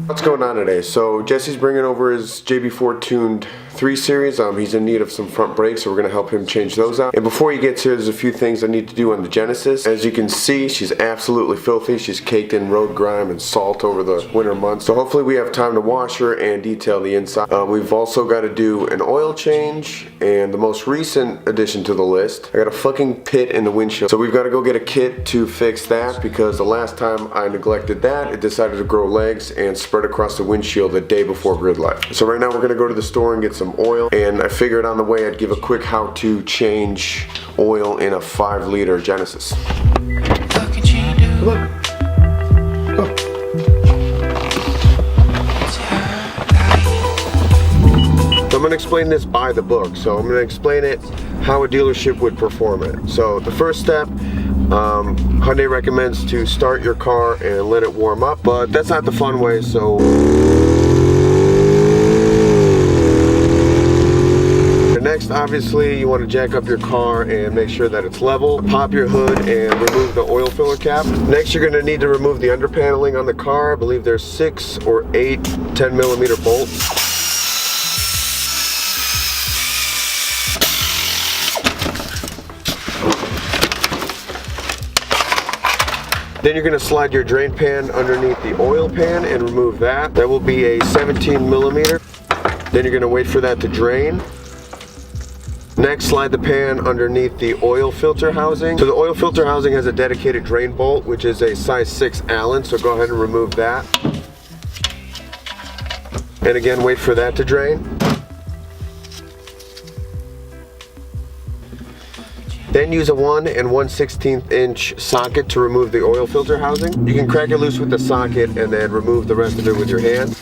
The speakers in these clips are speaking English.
What's going on today? So Jesse's bringing over his JB4 Tuned 3 Series. He's in need of some front brakes, so we're going to help him change those out. And before he gets here, there's a few things I need to do on the Genesis. As you can see, she's absolutely filthy. She's caked in road grime and salt over the winter months. So hopefully we have time to wash her and detail the inside. We've also got to do an oil change, and the most recent addition to the list, I got a fucking pit in the windshield. So we've got to go get a kit to fix that, because the last time I neglected that, it decided to grow legs and spread across the windshield the day before grid life. So right now we're going to go to the store and get some oil, and I figured on the way I'd give a quick how to change oil in a 5-liter Genesis. Look. Oh. So I'm going to explain this by the book. So I'm going to explain it how a dealership would perform it. So the first step, Hyundai recommends to start your car and let it warm up, but that's not the fun way. So next, obviously, you want to jack up your car and make sure that it's level. Pop your hood and remove the oil filler cap. Next, you're going to need to remove the under paneling on the car. I believe there's 6 or 8 10mm bolts. Then you're going to slide your drain pan underneath the oil pan and remove that. That will be a 17mm. Then you're going to wait for that to drain. Next, slide the pan underneath the oil filter housing. So the oil filter housing has a dedicated drain bolt, which is a size 6 Allen, so go ahead and remove that. And again, wait for that to drain. Then use a 1 1/16 inch socket to remove the oil filter housing. You can crack it loose with the socket and then remove the rest of it with your hand.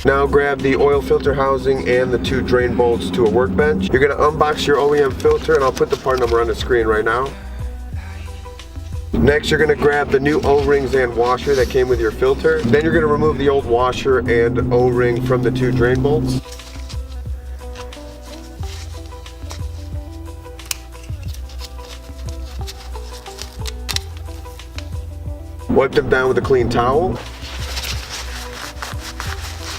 Now grab the oil filter housing and the 2 drain bolts to a workbench. You're going to unbox your OEM filter, and I'll put the part number on the screen right now. Next, you're going to grab the new O-rings and washer that came with your filter. Then you're going to remove the old washer and O-ring from the 2 drain bolts. Wipe them down with a clean towel.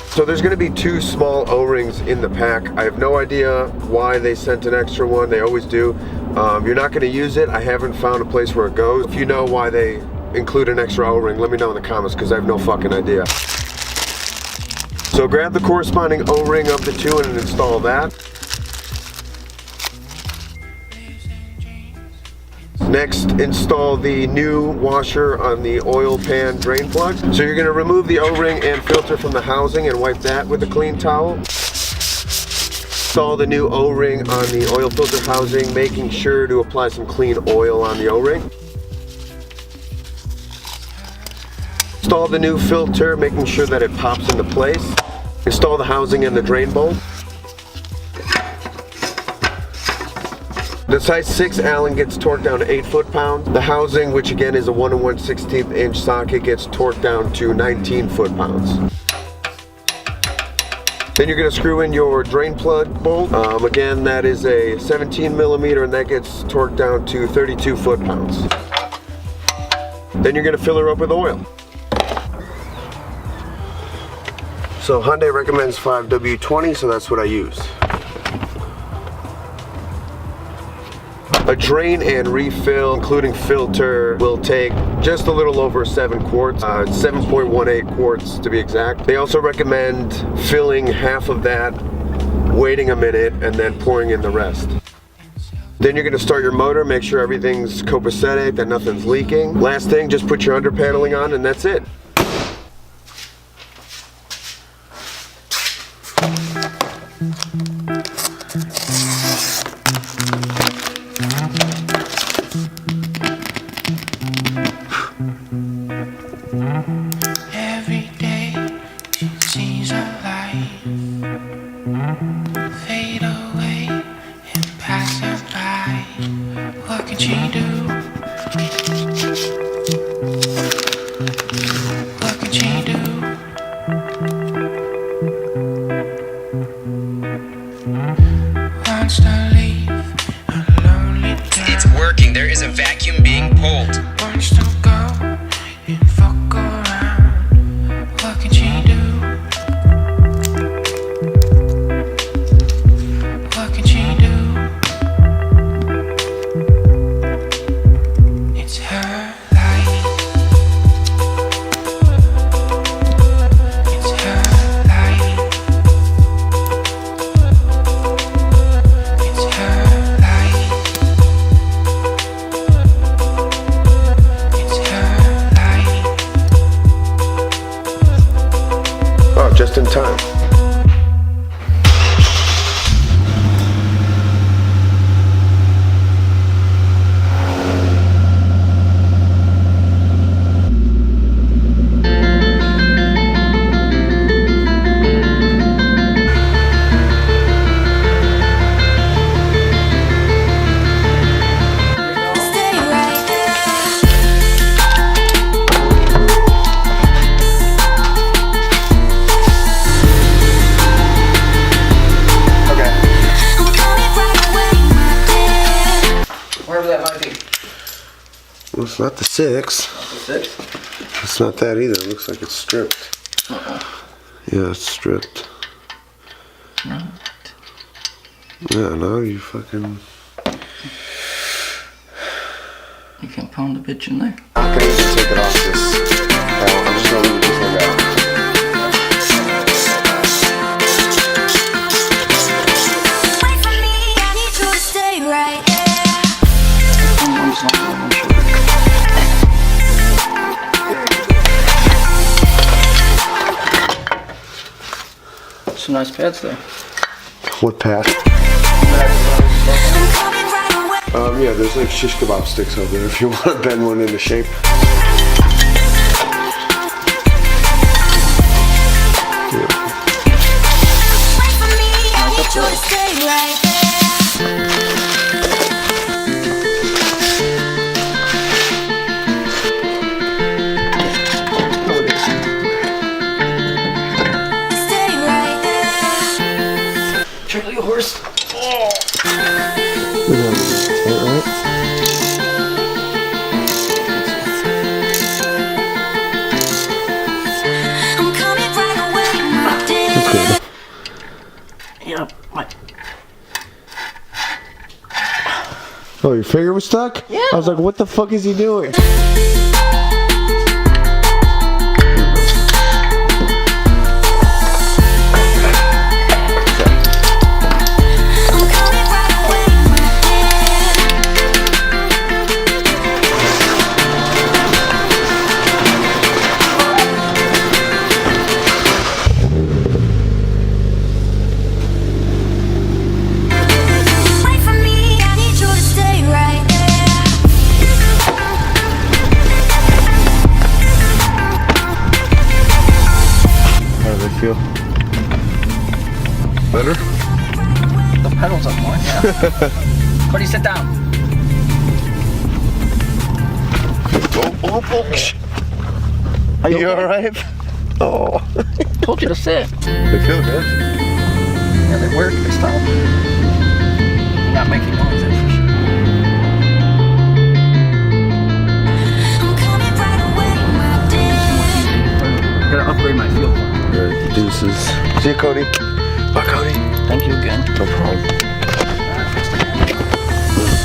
So there's going to be 2 small O-rings in the pack. I have no idea why they sent an extra one. They always do. You're not going to use it. I haven't found a place where it goes. If you know why they include an extra O-ring, let me know in the comments, because I have no fucking idea. So grab the corresponding O-ring of the 2 and install that. Next, install the new washer on the oil pan drain plug. So you're going to remove the O-ring and filter from the housing and wipe that with a clean towel. Install the new O-ring on the oil filter housing, making sure to apply some clean oil on the O-ring. Install the new filter, making sure that it pops into place. Install the housing and the drain bolt. The size 6 Allen gets torqued down to 8 foot-pounds. The housing, which again is a 1 1/16 inch socket, gets torqued down to 19 foot-pounds. Then you're going to screw in your drain plug bolt. Again, that is a 17mm, and that gets torqued down to 32 foot-pounds. Then you're going to fill her up with oil. So Hyundai recommends 5W20, so that's what I use. A drain and refill, including filter, will take just a little over 7 quarts, 7.18 quarts to be exact. They also recommend filling half of that, waiting a minute, and then pouring in the rest. Then you're going to start your motor, make sure everything's copacetic, that nothing's leaking. Last thing, just put your under paneling on, and that's it. Every day she sees a light fade away and pass her by. What can she do? What can she do? Wants to leave a lonely girl. It's working. and there is a vacuum being pulled. Wants to go and fuck around. What can she do? What can she do? It's her life. It's her life. It's her life. It's her life. Oh, just in time. Stay right there. Okay. I'm coming right away, my dear. Wherever that might be. Well, it's not the 6. The 6? It's not that either. It looks like it's stripped. Yeah, it's stripped. Right. Yeah, no, you fucking... You can pound a bitch in there. I'm gonna even take it off this. I'm just gonna leave this thing out. Wait for me, I need you to stay right there. I'm just not going to Some nice pads there. What pad? I'm coming right away. Yeah, there's like shish kebab sticks over there if you want to bend one into shape. Wait for me, I need you to stay right there. Stay right there. Charlie horse. I'm coming right away, my dear. Yeah, my. Oh, your finger was stuck? Yeah. I was like, what the fuck is he doing? I'm coming right away, my dear. Wait for me, I need you to stay right there. How does it feel? Better? The pedals up more, yeah. Cody, sit down. Are you okay? alright? Oh. Told you to sit. They feel good. Yeah, they work this time. Not making noise, that's for sure. I'm coming right away, my dear. I gotta upgrade my fuel. Alright, deuces. See you, Cody. Bye, Cody. Thank you again. No problem.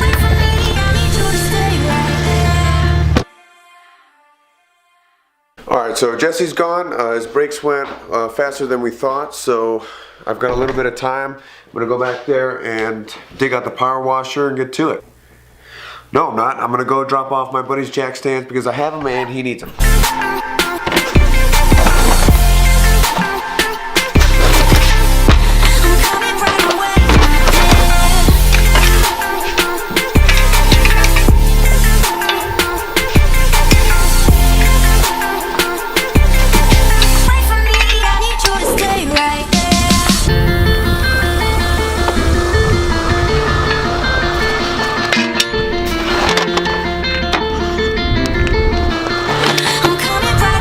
Wait for me, I need you to stay right there. Alright, so Jesse's gone. His brakes went faster than we thought, so I've got a little bit of time. I'm gonna go back there and dig out the power washer and get to it. No, I'm not. I'm gonna go drop off my buddy's jack stands because I have them and he needs them. I'm coming right away, my dear. Wait for me, I need you to stay right there. I'm coming right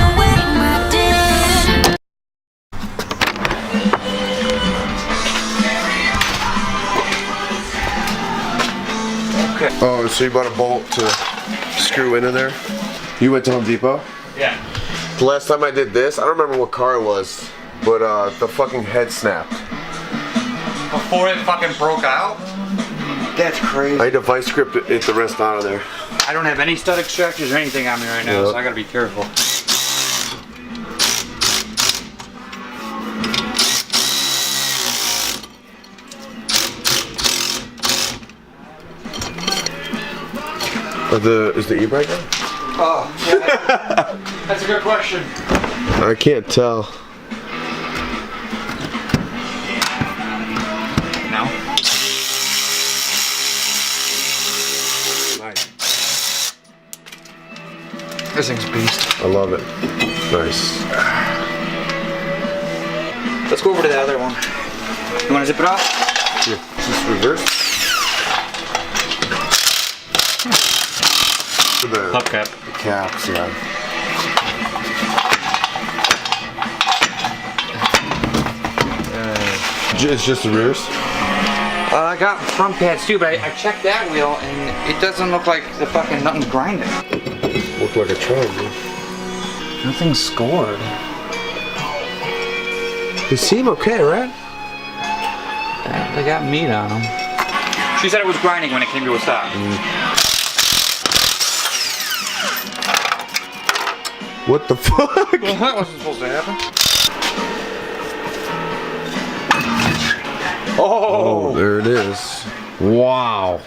So you bought a bolt to screw into there? You went to Home Depot? Yeah. The last time I did this, I don't remember what car it was, but the fucking head snapped. Before it fucking broke out? That's crazy. I had to vice grip it the rest out of there. I don't have any stud extractors or anything on me right now, so I gotta be careful. Is the e-brake on? Oh, yeah. That's a good question. I can't tell. No? Nice. This thing's a beast. I love it. Nice. Let's go over to the other one. You wanna zip it off? Here, is this reverse? The Hubcap. caps, yeah. It's just the rears? I got front pads too, but I checked that wheel and it doesn't look like the fucking nothing's grinding. Look like a trunk, man. Nothing's scored. They seem okay, right? They got meat on them. She said it was grinding when it came to a stop. What the fuck? Well, that wasn't supposed to happen. Oh, there it is. Wow.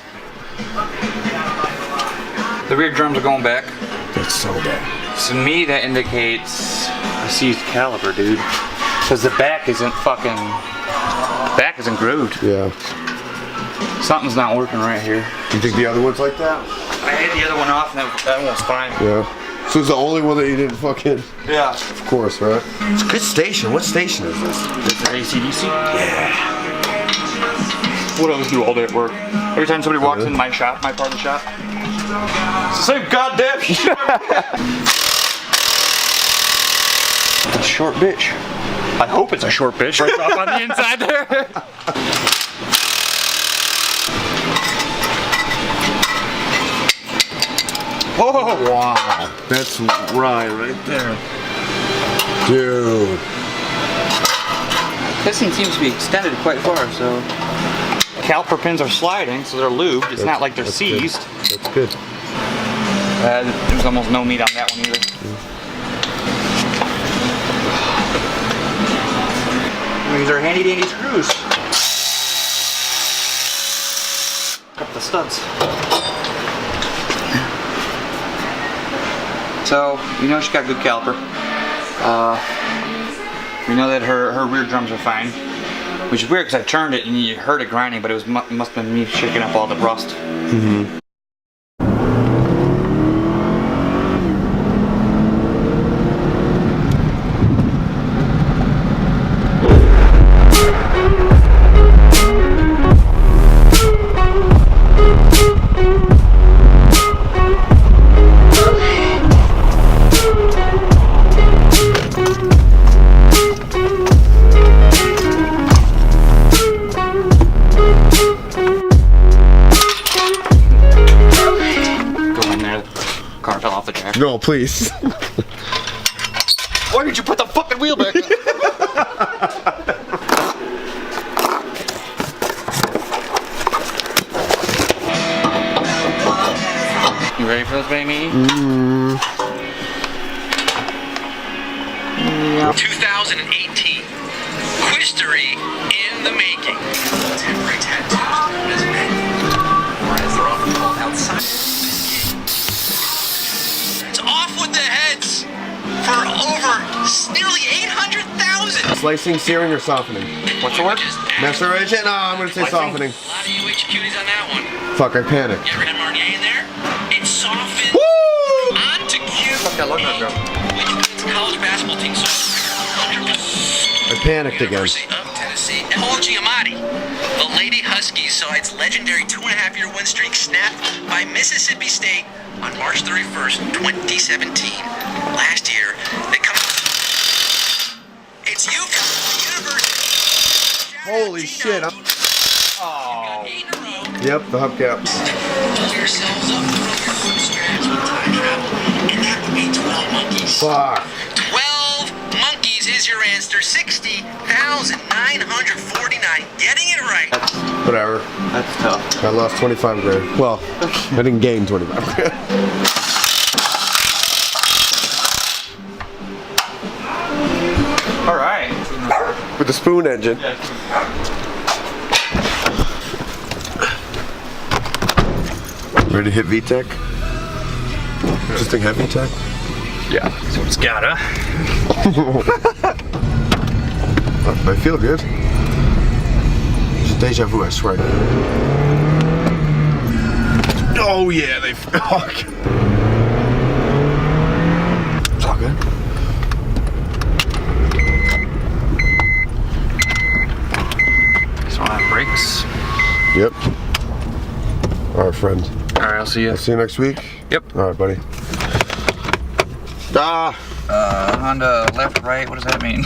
The rear drums are going back. That's so bad. To me, that indicates a seized caliper, dude. Because the back isn't grooved. Yeah. Something's not working right here. You think the other one's like that? I had the other one off and that one was fine. Yeah. So it's the only one that you didn't fucking... Yeah. Of course, right? It's a good station. What station is this? This is ACDC? Yeah. What else do all day at work? Every time somebody walks in my shop, my part of the shop, it's the same goddamn shit. A short bitch. I hope it's a short bitch right off on the inside there. Oh Wow. That's right there. Dude. This thing seems to be extended quite far, so caliper pins are sliding, so they're lubed. It's not like they're seized. That's good. There's almost no meat on that one either. These are handy dandy screws. Got the studs. So, we know she's got good caliper. We know that her rear drums are fine. Which is weird because I turned it and you heard it grinding, but it must have been me shaking up all the rust. Mm-hmm. No, please. Why did you put the fucking wheel back in? You ready for this, baby? Mm. Yeah. 2018. Quistery in the making. Temporary tattoos as men. As they're often called outside. It's off with the heads for over nearly 800,000. Slicing, searing, or softening? What's the word? Maceration? No, I'm gonna say softening. A lot of UH cuties on that one. Fuck, I panicked. You ever had Marnier in there? It's softened Woo! onto cute. Fuck that look up, Which means college basketball team so 100%. I panicked again. University of Tennessee. Paul Giamatti. The Lady Huskies saw its legendary 2.5-year win streak snapped by Mississippi State on March 31st, 2017. Last year, they come. It's UConn University. Holy shit, I'm... Oh. 8 in a row. Yep, the hubcap. Pull yourselves up from your foot straps with time travel, and that would be 12 monkeys. Fuck. 12 monkeys is your answer. 60,949. Getting it right. Whatever. That's tough. I lost 25 grand. Well, I didn't gain 25 grand. All right. With the spoon engine. Ready to hit VTEC? This thing have VTEC? Yeah. So it's gotta. I feel good. It's deja vu, I swear. Oh yeah, they fuck. It's all good. So I have brakes. Yep. All right, friend. All right, I'll see you. I'll see you next week. Yep. All right, buddy. Ah, Honda left, right, what does that mean?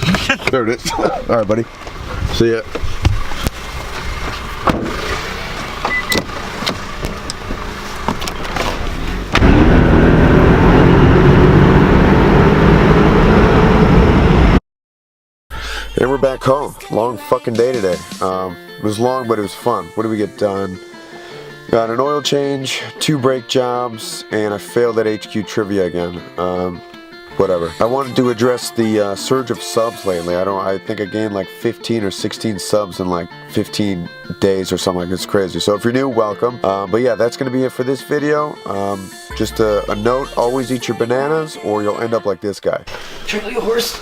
there it is. All right, buddy. See ya. And we're back home. Long fucking day today. It was long, but it was fun. What did we get done? Got an oil change, 2 brake jobs, and I failed at HQ trivia again. Whatever. I wanted to address the surge of subs lately. I think I gained like 15 or 16 subs in like 15 days or something like that. It's crazy. So if you're new, welcome. But yeah, that's going to be it for this video. Just a note, always eat your bananas or you'll end up like this guy. Charlie horse.